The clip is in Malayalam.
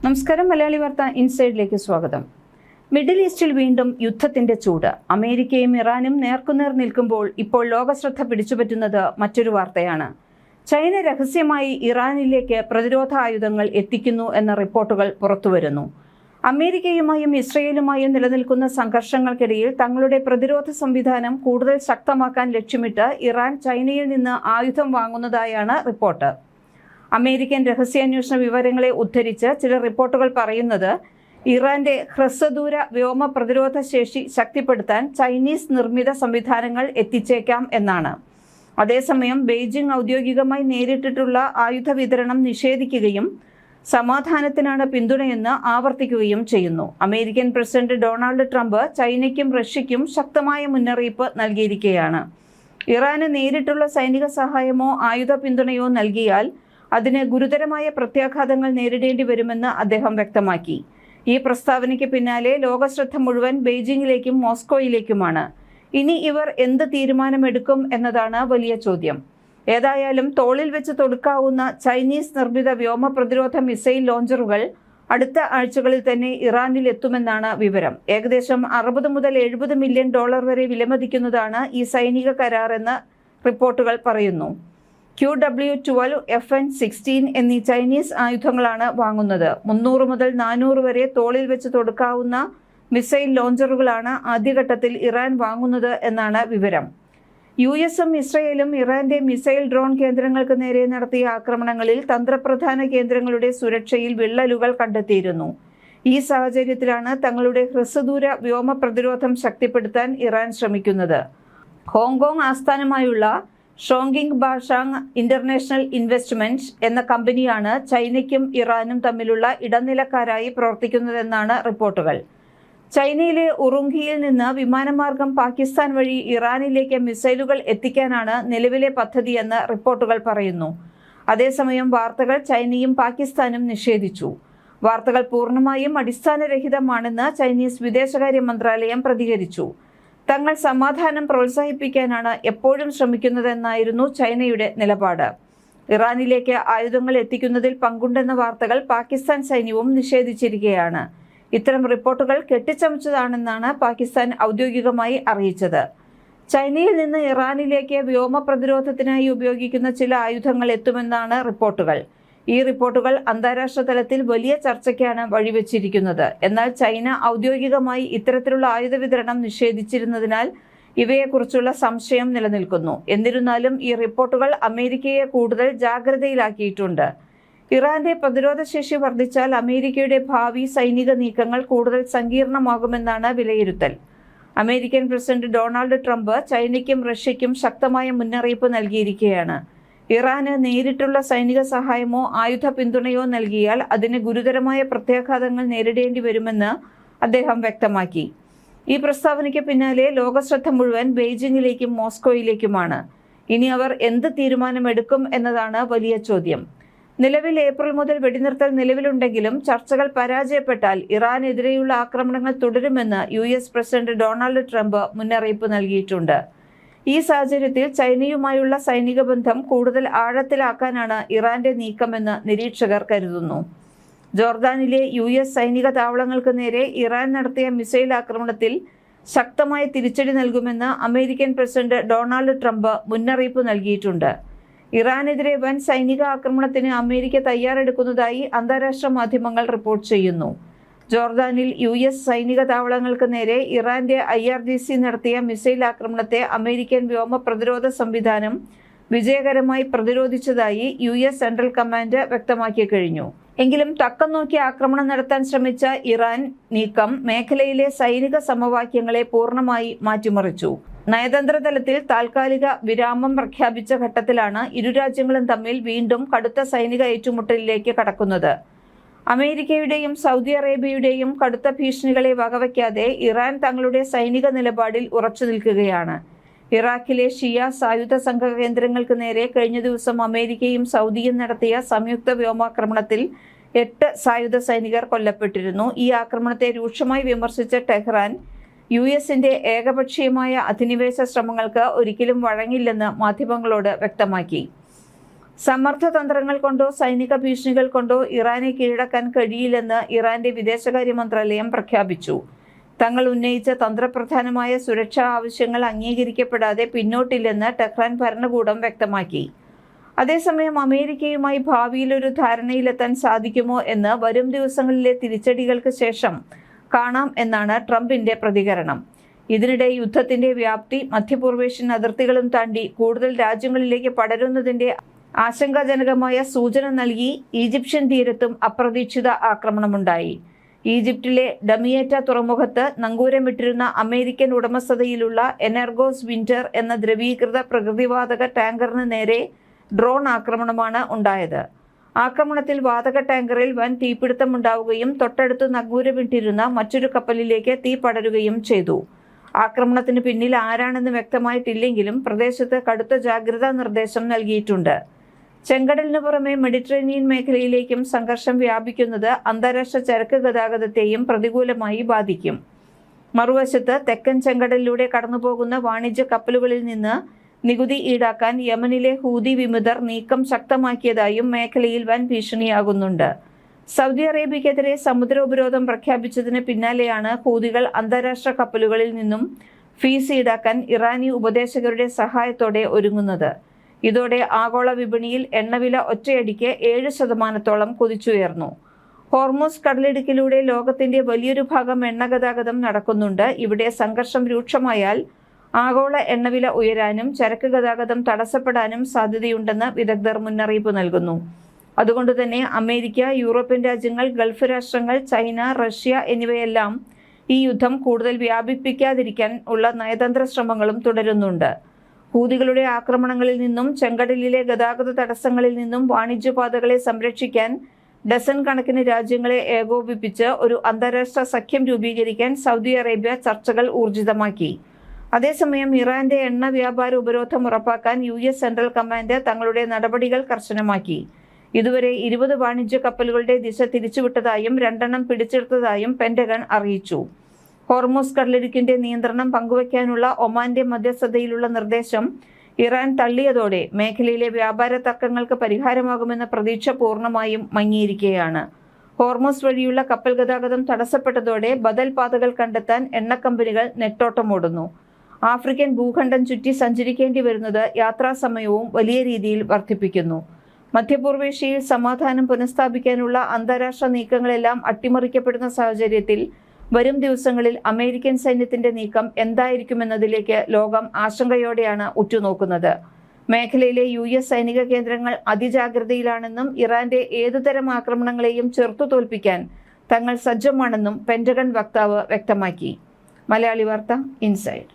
നമസ്കാരം. മലയാളി വാർത്ത ഇൻസൈഡിലേക്ക് സ്വാഗതം. മിഡിൽ ഈസ്റ്റിൽ വീണ്ടും യുദ്ധത്തിന്റെ ചൂട്. അമേരിക്കയും ഇറാനും നേർക്കുനേർ നിൽക്കുമ്പോൾ ഇപ്പോൾ ലോകശ്രദ്ധ പിടിച്ചുപറ്റുന്നത് മറ്റൊരു വാർത്തയാണ്. ചൈന രഹസ്യമായി ഇറാനിലേക്ക് പ്രതിരോധ ആയുധങ്ങൾ എത്തിക്കുന്നു എന്ന റിപ്പോർട്ടുകൾ പുറത്തുവരുന്നു. അമേരിക്കയുമായും ഇസ്രയേലുമായും നിലനിൽക്കുന്ന സംഘർഷങ്ങൾക്കിടയിൽ തങ്ങളുടെ പ്രതിരോധ സംവിധാനം കൂടുതൽ ശക്തമാക്കാൻ ലക്ഷ്യമിട്ട് ഇറാൻ ചൈനയിൽ നിന്ന് ആയുധം വാങ്ങുന്നതായാണ് റിപ്പോർട്ട്. അമേരിക്കൻ രഹസ്യാന്വേഷണ വിവരങ്ങളെ ഉദ്ധരിച്ച് ചില റിപ്പോർട്ടുകൾ പറയുന്നത് ഇറാന്റെ ഹ്രസ്വദൂര വ്യോമ പ്രതിരോധ ശേഷി ശക്തിപ്പെടുത്താൻ ചൈനീസ് നിർമ്മിത സംവിധാനങ്ങൾ എത്തിച്ചേക്കാം എന്നാണ്. അതേസമയം ബെയ്ജിംഗ് ഔദ്യോഗികമായി നേരിട്ടിട്ടുള്ള ആയുധ വിതരണം നിഷേധിക്കുകയും സമാധാനത്തിനാണ് പിന്തുണയെന്ന് ആവർത്തിക്കുകയും ചെയ്യുന്നു. അമേരിക്കൻ പ്രസിഡന്റ് ഡൊണാൾഡ് ട്രംപ് ചൈനയ്ക്കും റഷ്യയ്ക്കും ശക്തമായ മുന്നറിയിപ്പ് നൽകിയിരിക്കുകയാണ്. ഇറാന് നേരിട്ടുള്ള സൈനിക സഹായമോ ആയുധ പിന്തുണയോ നൽകിയാൽ അതിന് ഗുരുതരമായ പ്രത്യാഘാതങ്ങൾ നേരിടേണ്ടി വരുമെന്ന് അദ്ദേഹം വ്യക്തമാക്കി. ഈ പ്രസ്താവനയ്ക്ക് പിന്നാലെ ലോകശ്രദ്ധ മുഴുവൻ ബെയ്ജിംഗിലേക്കും മോസ്കോയിലേക്കുമാണ്. ഇനി ഇവർ എന്ത് തീരുമാനമെടുക്കും എന്നതാണ് വലിയ ചോദ്യം. ഏതായാലും തോളിൽ വെച്ച് തൊടുക്കാവുന്ന ചൈനീസ് നിർമ്മിത വ്യോമ പ്രതിരോധ മിസൈൽ ലോഞ്ചറുകൾ അടുത്ത ആഴ്ചകളിൽ തന്നെ ഇറാനിൽ എത്തുമെന്നാണ് വിവരം. ഏകദേശം 60 മുതൽ 70 മില്യൺ ഡോളർ വരെ വിലമതിക്കുന്നതാണ് ഈ സൈനിക കരാർ എന്ന് റിപ്പോർട്ടുകൾ പറയുന്നു. QW-12, FN-16 എന്നീ ചൈനീസ് ആയുധങ്ങളാണ് വാങ്ങുന്നത്. 300 മുതൽ 400 വരെ തോളിൽ വെച്ച് തൊടുക്കാവുന്ന മിസൈൽ ലോഞ്ചറുകളാണ് ആദ്യഘട്ടത്തിൽ ഇറാൻ വാങ്ങുന്നത് എന്നാണ് വിവരം. US-ഉം ഇസ്രയേലും ഇറാന്റെ മിസൈൽ ഡ്രോൺ കേന്ദ്രങ്ങൾക്ക് നേരെ നടത്തിയ ആക്രമണങ്ങളിൽ തന്ത്രപ്രധാന കേന്ദ്രങ്ങളുടെ സുരക്ഷയിൽ വിള്ളലുകൾ കണ്ടെത്തിയിരുന്നു. ഈ സാഹചര്യത്തിലാണ് തങ്ങളുടെ ഹ്രസ്വദൂര വ്യോമ പ്രതിരോധം ശക്തിപ്പെടുത്താൻ ഇറാൻ ശ്രമിക്കുന്നത്. ഹോങ്കോങ് ആസ്ഥാനമായുള്ള ഷോങ്കിങ് ബാഷാങ് ഇന്റർനാഷണൽ ഇൻവെസ്റ്റ്മെന്റ് എന്ന കമ്പനിയാണ് ചൈനയ്ക്കും ഇറാനും തമ്മിലുള്ള ഇടനിലക്കാരായി പ്രവർത്തിക്കുന്നതെന്നാണ് റിപ്പോർട്ടുകൾ. ചൈനയിലെ ഉറുംഖിയിൽ നിന്ന് വിമാനമാർഗം പാകിസ്ഥാൻ വഴി ഇറാനിലേക്ക് മിസൈലുകൾ എത്തിക്കാനാണ് നിലവിലെ പദ്ധതിയെന്ന് റിപ്പോർട്ടുകൾ പറയുന്നു. അതേസമയം വാർത്തകൾ ചൈനയും പാകിസ്ഥാനും നിഷേധിച്ചു. വാർത്തകൾ പൂർണ്ണമായും അടിസ്ഥാനരഹിതമാണെന്ന് ചൈനീസ് വിദേശകാര്യ മന്ത്രാലയം പ്രതികരിച്ചു. തങ്ങൾ സമാധാനം പ്രോത്സാഹിപ്പിക്കാനാണ് എപ്പോഴും ശ്രമിക്കുന്നതെന്നായിരുന്നു ചൈനയുടെ നിലപാട്. ഇറാനിലേക്ക് ആയുധങ്ങൾ എത്തിക്കുന്നതിൽ പങ്കുണ്ടെന്ന വാർത്തകൾ പാകിസ്ഥാൻ സൈന്യവും നിഷേധിച്ചിരിക്കുകയാണ്. ഇത്തരം റിപ്പോർട്ടുകൾ കെട്ടിച്ചമച്ചതാണെന്നാണ് പാകിസ്ഥാൻ ഔദ്യോഗികമായി അറിയിച്ചത്. ചൈനയിൽ നിന്ന് ഇറാനിലേക്ക് വ്യോമ പ്രതിരോധത്തിനായി ഉപയോഗിക്കുന്ന ചില ആയുധങ്ങൾ എത്തുമെന്നാണ് റിപ്പോർട്ടുകൾ. ഈ റിപ്പോർട്ടുകൾ അന്താരാഷ്ട്ര തലത്തിൽ വലിയ ചർച്ചയ്ക്കാണ് വഴിവെച്ചിരിക്കുന്നത്. എന്നാൽ ചൈന ഔദ്യോഗികമായി ഇത്തരത്തിലുള്ള ആയുധ വിതരണം നിഷേധിച്ചിരുന്നതിനാൽ ഇവയെക്കുറിച്ചുള്ള സംശയം നിലനിൽക്കുന്നു. എന്നിരുന്നാലും ഈ റിപ്പോർട്ടുകൾ അമേരിക്കയെ കൂടുതൽ ജാഗ്രതയിലാക്കിയിട്ടുണ്ട്. ഇറാന്റെ പ്രതിരോധ ശേഷി വർദ്ധിച്ചാൽ അമേരിക്കയുടെ ഭാവി സൈനിക നീക്കങ്ങൾ കൂടുതൽ സങ്കീർണമാകുമെന്നാണ് വിലയിരുത്തൽ. അമേരിക്കൻ പ്രസിഡന്റ് ഡൊണാൾഡ് ട്രംപ് ചൈനയ്ക്കും റഷ്യയ്ക്കും ശക്തമായ മുന്നറിയിപ്പ് നൽകിയിരിക്കുകയാണ്. ഇറാന് നേരിട്ടുള്ള സൈനിക സഹായമോ ആയുധ പിന്തുണയോ നൽകിയാൽ അതിന് ഗുരുതരമായ പ്രത്യാഘാതങ്ങൾ നേരിടേണ്ടി വരുമെന്ന് അദ്ദേഹം വ്യക്തമാക്കി. ഈ പ്രസ്താവനയ്ക്ക് പിന്നാലെ ലോകശ്രദ്ധ മുഴുവൻ ബെയ്ജിംഗിലേക്കും മോസ്കോയിലേക്കുമാണ്. ഇനി അവർ എന്ത് തീരുമാനമെടുക്കും എന്നതാണ് വലിയ ചോദ്യം. നിലവിൽ ഏപ്രിൽ മുതൽ വെടിനിർത്തൽ നിലവിലുണ്ടെങ്കിലും ചർച്ചകൾ പരാജയപ്പെട്ടാൽ ഇറാനെതിരെയുള്ള ആക്രമണങ്ങൾ തുടരുമെന്ന് US പ്രസിഡന്റ് ഡൊണാൾഡ് ട്രംപ് മുന്നറിയിപ്പ് നൽകിയിട്ടുണ്ട്. ഈ സാഹചര്യത്തിൽ ചൈനയുമായുള്ള സൈനിക ബന്ധം കൂടുതൽ ആഴത്തിലാക്കാനാണ് ഇറാന്റെ നീക്കമെന്ന് നിരീക്ഷകർ കരുതുന്നു. ജോർദാനിലെ US സൈനിക താവളങ്ങൾക്ക് നേരെ ഇറാൻ നടത്തിയ മിസൈൽ ആക്രമണത്തിൽ ശക്തമായ തിരിച്ചടി നൽകുമെന്ന് അമേരിക്കൻ പ്രസിഡന്റ് ഡൊണാൾഡ് ട്രംപ് മുന്നറിയിപ്പ് നൽകിയിട്ടുണ്ട്. ഇറാനെതിരെ വൻ സൈനിക ആക്രമണത്തിന് അമേരിക്ക തയ്യാറെടുക്കുന്നതായി അന്താരാഷ്ട്ര മാധ്യമങ്ങൾ റിപ്പോർട്ട് ചെയ്യുന്നു. ജോർദാനിൽ US സൈനിക താവളങ്ങൾക്ക് നേരെ ഇറാന്റെ IRGC നടത്തിയ മിസൈൽ ആക്രമണത്തെ അമേരിക്കൻ വ്യോമ പ്രതിരോധ സംവിധാനം വിജയകരമായി പ്രതിരോധിച്ചതായി US സെൻട്രൽ കമാൻഡ് വ്യക്തമാക്കി കഴിഞ്ഞു. എങ്കിലും തക്കം നോക്കി ആക്രമണം നടത്താൻ ശ്രമിച്ച ഇറാൻ നീക്കം മേഖലയിലെ സൈനിക സമവാക്യങ്ങളെ പൂർണ്ണമായി മാറ്റിമറിച്ചു. നയതന്ത്ര തലത്തിൽ താൽക്കാലിക വിരാമം പ്രഖ്യാപിച്ച ഘട്ടത്തിലാണ് ഇരു രാജ്യങ്ങളും തമ്മിൽ വീണ്ടും കടുത്ത സൈനിക ഏറ്റുമുട്ടലിലേക്ക് കടക്കുന്നത്. അമേരിക്കയുടെയും സൗദി അറേബ്യയുടെയും കടുത്ത ഭീഷണികളെ വകവയ്ക്കാതെ ഇറാൻ തങ്ങളുടെ സൈനിക നിലപാടിൽ ഉറച്ചു നിൽക്കുകയാണ്. ഇറാഖിലെ ഷിയ സായുധ സംഘ കേന്ദ്രങ്ങൾക്ക് നേരെ കഴിഞ്ഞ ദിവസം അമേരിക്കയും സൗദിയും നടത്തിയ സംയുക്ത വ്യോമാക്രമണത്തിൽ 8 സായുധ സൈനികർ കൊല്ലപ്പെട്ടിരുന്നു. ഈ ആക്രമണത്തെ രൂക്ഷമായി വിമർശിച്ച ടെഹ്റാൻ US-ന്റെ ഏകപക്ഷീയമായ അധിനിവേശ ശ്രമങ്ങൾക്ക് ഒരിക്കലും വഴങ്ങില്ലെന്ന് മാധ്യമങ്ങളോട് വ്യക്തമാക്കി. സമ്മർദ്ദതന്ത്രങ്ങൾ കൊണ്ടോ സൈനിക ഭീഷണികൾ കൊണ്ടോ ഇറാനെ കീഴടക്കാൻ കഴിയില്ലെന്ന് ഇറാന്റെ വിദേശകാര്യ മന്ത്രാലയം പ്രഖ്യാപിച്ചു. തങ്ങൾ ഉന്നയിച്ച തന്ത്രപ്രധാനമായ സുരക്ഷാ ആവശ്യങ്ങൾ അംഗീകരിക്കപ്പെടാതെ പിന്നോട്ടില്ലെന്ന് ടെഹ്റാൻ ഭരണകൂടം വ്യക്തമാക്കി. അതേസമയം അമേരിക്കയുമായി ഭാവിയിൽ ഒരു ധാരണയിലെത്താൻ സാധിക്കുമോ എന്ന് വരും ദിവസങ്ങളിലെ തിരിച്ചടികൾക്ക് ശേഷം കാണാം എന്നാണ് ട്രംപിന്റെ പ്രതികരണം. ഇതിനിടെ യുദ്ധത്തിന്റെ വ്യാപ്തി മധ്യപൂർവേഷ്യൻ അതിർത്തികളും താണ്ടി കൂടുതൽ രാജ്യങ്ങളിലേക്ക് പടരുന്നതിന്റെ ആശങ്കാജനകമായ സൂചന നൽകി ഈജിപ്ഷ്യൻ തീരത്തും അപ്രതീക്ഷിത ആക്രമണമുണ്ടായി. ഈജിപ്തിലെ ഡമിയേറ്റ തുറമുഖത്ത് നങ്കൂരമിട്ടിരുന്ന അമേരിക്കൻ ഉടമസ്ഥതയിലുള്ള എനർഗോസ് വിന്റർ എന്ന ദ്രവീകൃത പ്രകൃതിവാതക ടാങ്കറിന് നേരെ ഡ്രോൺ ആക്രമണമാണ് ഉണ്ടായത്. ആക്രമണത്തിൽ വാതക ടാങ്കറിൽ വൻ തീപിടുത്തമുണ്ടാവുകയും തൊട്ടടുത്ത് നങ്കൂരമിട്ടിരുന്ന മറ്റൊരു കപ്പലിലേക്ക് തീ പടരുകയും ചെയ്തു. ആക്രമണത്തിന് പിന്നിൽ ആരാണെന്ന് വ്യക്തമായിട്ടില്ലെങ്കിലും പ്രദേശത്ത് കടുത്ത ജാഗ്രതാ നിർദ്ദേശം നൽകിയിട്ടുണ്ട്. ചെങ്കടലിനു പുറമെ മെഡിറ്ററേനിയൻ മേഖലയിലേക്കും സംഘർഷം വ്യാപിക്കുന്നത് അന്താരാഷ്ട്ര ചരക്ക് ഗതാഗതത്തെയും പ്രതികൂലമായി ബാധിക്കും. മറുവശത്ത് തെക്കൻ ചെങ്കടലിലൂടെ കടന്നുപോകുന്ന വാണിജ്യ കപ്പലുകളിൽ നിന്ന് നികുതി ഈടാക്കാൻ യമനിലെ ഹൂതി വിമതർ നീക്കം ശക്തമാക്കിയതായും മേഖലയിൽ വൻ ഭീഷണിയാകുന്നുണ്ട്. സൗദി അറേബ്യക്കെതിരെ സമുദ്ര ഉപരോധം പ്രഖ്യാപിച്ചതിന് പിന്നാലെയാണ് ഹൂതികൾ അന്താരാഷ്ട്ര കപ്പലുകളിൽ നിന്നും ഫീസ് ഈടാക്കാൻ ഇറാനി ഉപദേശകരുടെ സഹായത്തോടെ ഒരുങ്ങുന്നത്. ഇതോടെ ആഗോള വിപണിയിൽ എണ്ണവില ഒറ്റയടിക്ക് 7% കുതിച്ചുയർന്നു. ഹോർമൂസ് കടലിടുക്കിലൂടെ ലോകത്തിന്റെ വലിയൊരു ഭാഗം എണ്ണ ഗതാഗതം നടക്കുന്നുണ്ട്. ഇവിടെ സംഘർഷം രൂക്ഷമായാൽ ആഗോള എണ്ണവില ഉയരാനും ചരക്ക് ഗതാഗതം തടസ്സപ്പെടാനും സാധ്യതയുണ്ടെന്ന് വിദഗ്ധർ മുന്നറിയിപ്പ് നൽകുന്നു. അതുകൊണ്ടുതന്നെ അമേരിക്ക, യൂറോപ്യൻ രാജ്യങ്ങൾ, ഗൾഫ് രാഷ്ട്രങ്ങൾ, ചൈന, റഷ്യ എന്നിവയെല്ലാം ഈ യുദ്ധം കൂടുതൽ വ്യാപിപ്പിക്കാതിരിക്കാൻ ഉള്ള നയതന്ത്ര ശ്രമങ്ങളും തുടരുന്നുണ്ട്. ഹൂതികളുടെ ആക്രമണങ്ങളിൽ നിന്നും ചെങ്കടലിലെ ഗതാഗത തടസ്സങ്ങളിൽ നിന്നും വാണിജ്യപാതകളെ സംരക്ഷിക്കാൻ ഡസൻ കണക്കിന് രാജ്യങ്ങളെ ഏകോപിപ്പിച്ച് ഒരു അന്താരാഷ്ട്ര സഖ്യം രൂപീകരിക്കാൻ സൗദി അറേബ്യ ചർച്ചകൾ ഊർജിതമാക്കി. അതേസമയം ഇറാന്റെ എണ്ണ വ്യാപാര ഉപരോധം ഉറപ്പാക്കാൻ US സെൻട്രൽ കമാൻഡ് തങ്ങളുടെ നടപടികൾ കർശനമാക്കി. ഇതുവരെ 20 വാണിജ്യ കപ്പലുകളുടെ ദിശ തിരിച്ചുവിട്ടതായും 2 പിടിച്ചെടുത്തതായും പെന്റഗൺ അറിയിച്ചു. ഹോർമൂസ് കടലിടുക്കിന്റെ നിയന്ത്രണം പങ്കുവയ്ക്കാനുള്ള ഒമാന്റെ മധ്യസ്ഥതയിലുള്ള നിർദ്ദേശം ഇറാൻ തള്ളിയതോടെ മേഖലയിലെ വ്യാപാര തർക്കങ്ങൾക്ക് പരിഹാരമാകുമെന്ന പ്രതീക്ഷ പൂർണ്ണമായും മങ്ങിയിരിക്കുകയാണ്. ഹോർമൂസ് വഴിയുള്ള കപ്പൽ ഗതാഗതം തടസ്സപ്പെട്ടതോടെ ബദൽ പാതകൾ കണ്ടെത്താൻ എണ്ണക്കമ്പനികൾ നെട്ടോട്ടമോടുന്നു. ആഫ്രിക്കൻ ഭൂഖണ്ഡം ചുറ്റി സഞ്ചരിക്കേണ്ടി വരുന്നത് യാത്രാസമയവും വലിയ രീതിയിൽ വർദ്ധിപ്പിക്കുന്നു. മധ്യപൂർവേഷ്യയിൽ സമാധാനം പുനഃസ്ഥാപിക്കാനുള്ള അന്താരാഷ്ട്ര നീക്കങ്ങളെല്ലാം അട്ടിമറിക്കപ്പെടുന്ന സാഹചര്യത്തിൽ വരും ദിവസങ്ങളിൽ അമേരിക്കൻ സൈന്യത്തിന്റെ നീക്കം എന്തായിരിക്കുമെന്നതിലേക്ക് ലോകം ആശങ്കയോടെയാണ് ഉറ്റുനോക്കുന്നത്. മേഖലയിലെ US സൈനിക കേന്ദ്രങ്ങൾ അതിജാഗ്രതയിലാണെന്നും ഇറാന്റെ ഏതുതരം ആക്രമണങ്ങളെയും ചെറുത്തു തോൽപ്പിക്കാൻ തങ്ങൾ സജ്ജമാണെന്നും പെന്റഗൺ വക്താവ് വ്യക്തമാക്കി. മലയാളി വാർത്ത ഇൻസൈഡ്.